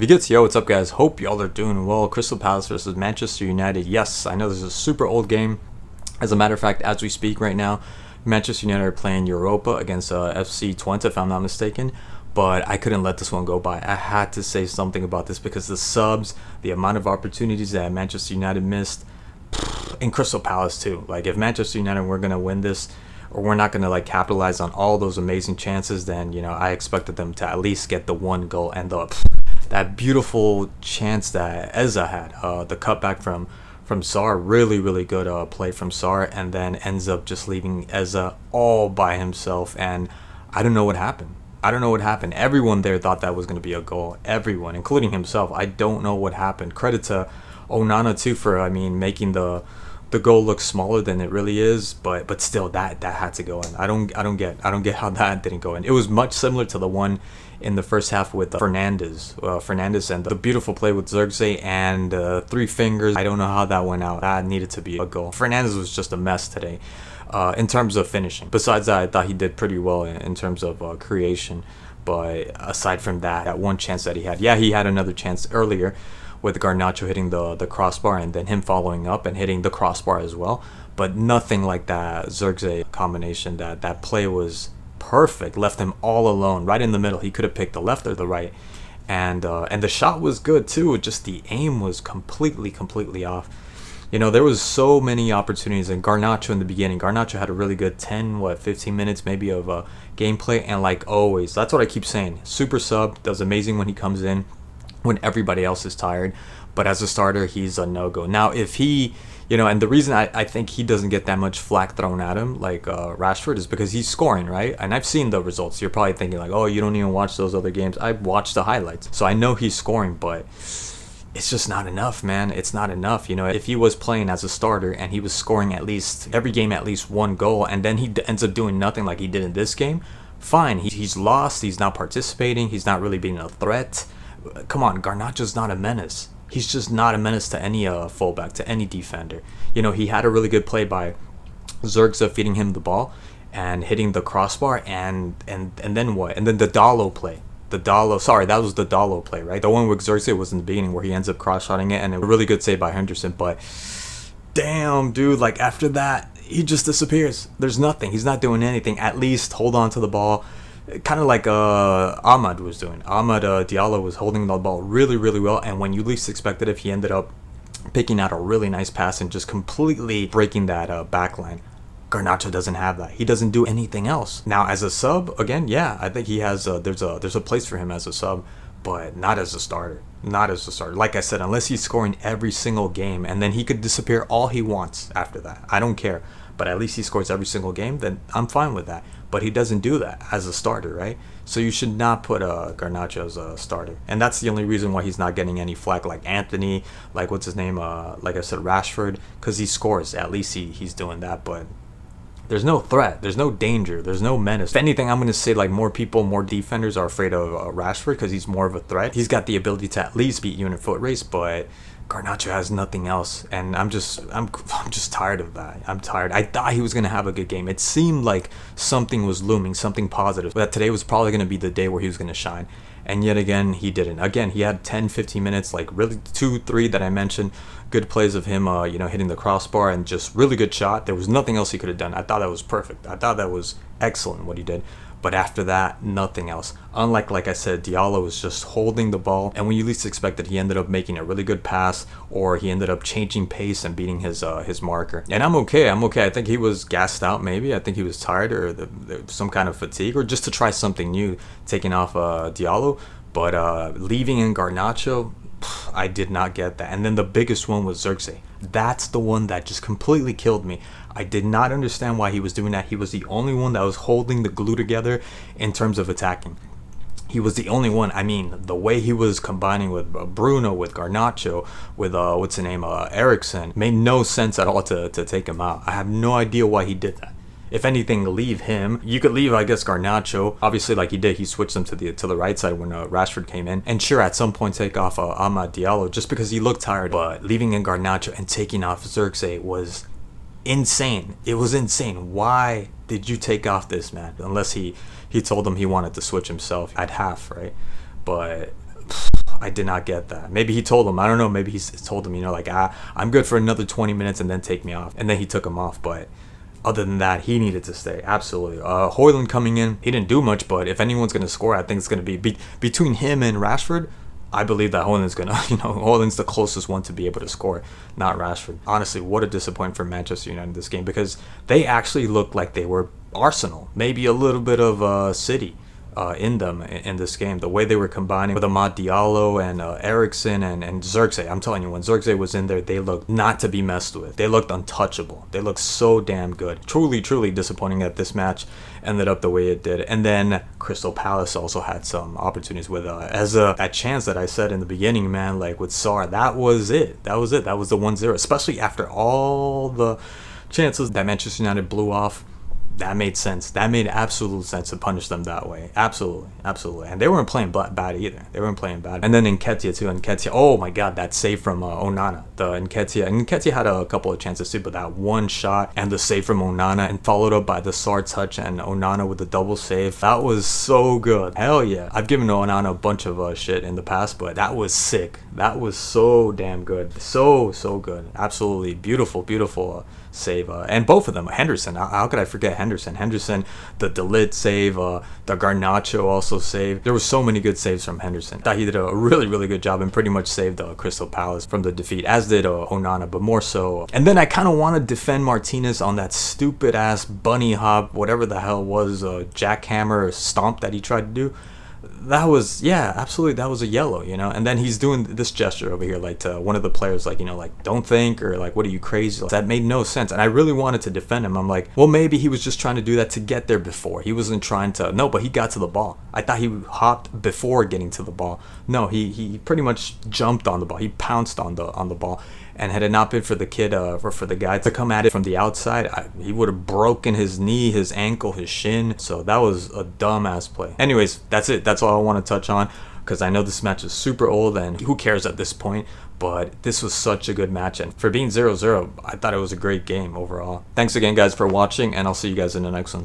Yo, what's up, guys? Hope y'all are doing well. Crystal Palace versus Manchester United. Yes, I know this is a super old game. As a matter of fact, as we speak right now, Manchester United are playing Europa against FC Twente, if I'm not mistaken. But I couldn't let this one go by. I had to say something about this because the subs, the amount of opportunities that Manchester United missed, and Crystal Palace too. Like, if Manchester United were gonna win this, or we're not gonna like capitalize on all those amazing chances, then I expected them to at least get the one goal and that beautiful chance that Eza had, the cutback from Sar, really good play from Sar, and then ends up just leaving Eza all by himself, and I don't know what happened. I don't know what happened. Everyone there thought that was going to be a goal. Everyone, including himself. I don't know what happened. Credit to Onana too for making the goal look smaller than it really is, but still that had to go in. I don't get how that didn't go in. It was much similar to the one in the first half with Fernandes and the beautiful play with Zirkzee and three fingers. I don't know how that went out. That needed to be a goal. Fernandes was just a mess today in terms of finishing. Besides that, I thought he did pretty well in terms of creation. But aside from that one chance that he had, he had another chance earlier with Garnacho hitting the crossbar and then him following up and hitting the crossbar as well. But nothing like that Zirkzee combination. That play was perfect. Left him all alone, right in the middle. He could have picked the left or the right. And the shot was good too. Just the aim was completely off. There was so many opportunities, and Garnacho in the beginning. Garnacho had a really good 15 minutes maybe of gameplay, and like always, that's what I keep saying. Super sub, does amazing when he comes in, when everybody else is tired, but as a starter, he's a no-go. Now, if he, and the reason I think he doesn't get that much flack thrown at him like Rashford is because he's scoring, right? And I've seen the results. You're probably thinking like, oh, you don't even watch those other games. I watched the highlights, so I know he's scoring, but it's just not enough, man. It's not enough. If he was playing as a starter and he was scoring at least every game at least one goal, and then he ends up doing nothing like he did in this game, fine. He's lost. He's not participating. He's not really being a threat. Come on, Garnacho's not a menace. He's just not a menace to any fullback, to any defender. He had a really good play by Zirkzee feeding him the ball and hitting the crossbar, and then what? And then the Dalot play. That was the Dalot play, right? The one with Zirkzee was in the beginning where he ends up cross-shotting it, and a really good save by Henderson. But damn, dude, like after that, he just disappears. There's nothing. He's not doing anything. At least hold on to the ball. Kind of like Ahmad was doing. Diallo was holding the ball really well, and when you least expected it, he ended up picking out a really nice pass and just completely breaking that back line. Garnacho doesn't have that. He doesn't do anything else. Now, as a sub, again, I think he has. There's a place for him as a sub, but not as a starter. Not as a starter. Like I said, unless he's scoring every single game, and then he could disappear all he wants after that. I don't care. But at least he scores every single game, then I'm fine with that. But he doesn't do that as a starter, right? So you should not put Garnacho as a starter. And that's the only reason why he's not getting any flack like Anthony, like what's his name, like I said, Rashford, because he scores. At least he's doing that, but there's no threat, there's no danger, there's no menace. If anything, I'm going to say like more defenders are afraid of Rashford because he's more of a threat. He's got the ability to at least beat you in a foot race, but Garnacho has nothing else, and I'm just tired of that. I'm tired. I thought he was going to have a good game. It seemed like something was looming, something positive, that today was probably going to be the day where he was going to shine. And yet again, he didn't. Again, he had 10-15 minutes, like really 2-3 that I mentioned. Good plays of him, hitting the crossbar and just really good shot. There was nothing else he could have done. I thought that was perfect. I thought that was excellent what he did. But after that, nothing else. Unlike, like I said, Diallo was just holding the ball, and when you least expected, he ended up making a really good pass, or he ended up changing pace and beating his marker. And I'm okay. I think he was gassed out, maybe. I think he was tired, or some kind of fatigue, or just to try something new, taking off Diallo. But leaving in Garnacho, I did not get that. And then the biggest one was Zirkzee. That's the one that just completely killed me. I did not understand why he was doing that. He was the only one that was holding the glue together in terms of attacking. He was the only one. I mean, the way he was combining with Bruno, with Garnacho, with Eriksen, made no sense at all to take him out. I have no idea why he did that. If anything, leave him. You could leave, I guess, Garnacho. Obviously, like he did, he switched them to the right side when Rashford came in. And sure, at some point, take off Amad Diallo just because he looked tired. But leaving in Garnacho and taking off Zirkzee was insane. It was insane. Why did you take off this man? Unless he told him he wanted to switch himself at half, right? But I did not get that. Maybe he told him, I don't know, maybe he told him, like, I'm good for another 20 minutes and then take me off. And then he took him off. But other than that, he needed to stay. Absolutely. Højlund coming in, he didn't do much, but if anyone's going to score, I think it's going to be between him and Rashford. I believe that Højlund's going to, Højlund's the closest one to be able to score, not Rashford. Honestly, what a disappointment for Manchester United in this game, because they actually looked like they were Arsenal, maybe a little bit of City. In them in this game, the way they were combining with Amad Diallo and Eriksen and Zirkzee. I'm telling you, when Zirkzee was in there, they looked not to be messed with. They looked untouchable. They looked so damn good. Truly, truly disappointing that this match ended up the way it did. And then Crystal Palace also had some opportunities with that chance that I said in the beginning, man, like with Sarr. That was it. That was the 1-0, especially after all the chances that Manchester United blew off. That made sense. That made absolute sense to punish them that way. Absolutely. And they weren't playing bad either. They weren't playing bad. And then Nketiah too. Nketiah, oh my God, that save from Onana. Nketiah had a couple of chances too, but that one shot and the save from Onana, and followed up by the Sarr touch and Onana with the double save. That was so good. Hell yeah. I've given Onana a bunch of shit in the past, but that was sick. That was so damn good. So good. Absolutely beautiful save. And both of them. Henderson. How could I forget Henderson, the De Ligt save, the Garnacho also save. There were so many good saves from Henderson. I thought he did a really, really good job and pretty much saved Crystal Palace from the defeat, as did Onana, but more so. And then I kind of want to defend Martinez on that stupid ass bunny hop, whatever the hell was, jackhammer stomp that he tried to do. That was, yeah, absolutely, that was a yellow, and then he's doing this gesture over here, like to one of the players, like, like, don't think, or like, what are you, crazy? That made no sense, and I really wanted to defend him. I'm like, well, maybe he was just trying to do that to get there before. He wasn't trying to, no, but he got to the ball. I thought he hopped before getting to the ball. No, he pretty much jumped on the ball. He pounced on the ball. And had it not been for the kid, or for the guy to come at it from the outside, he would have broken his knee, his ankle, his shin. So that was a dumbass play. Anyways, that's it. That's all I want to touch on, because I know this match is super old and who cares at this point. But this was such a good match. And for being 0-0, I thought it was a great game overall. Thanks again, guys, for watching, and I'll see you guys in the next one.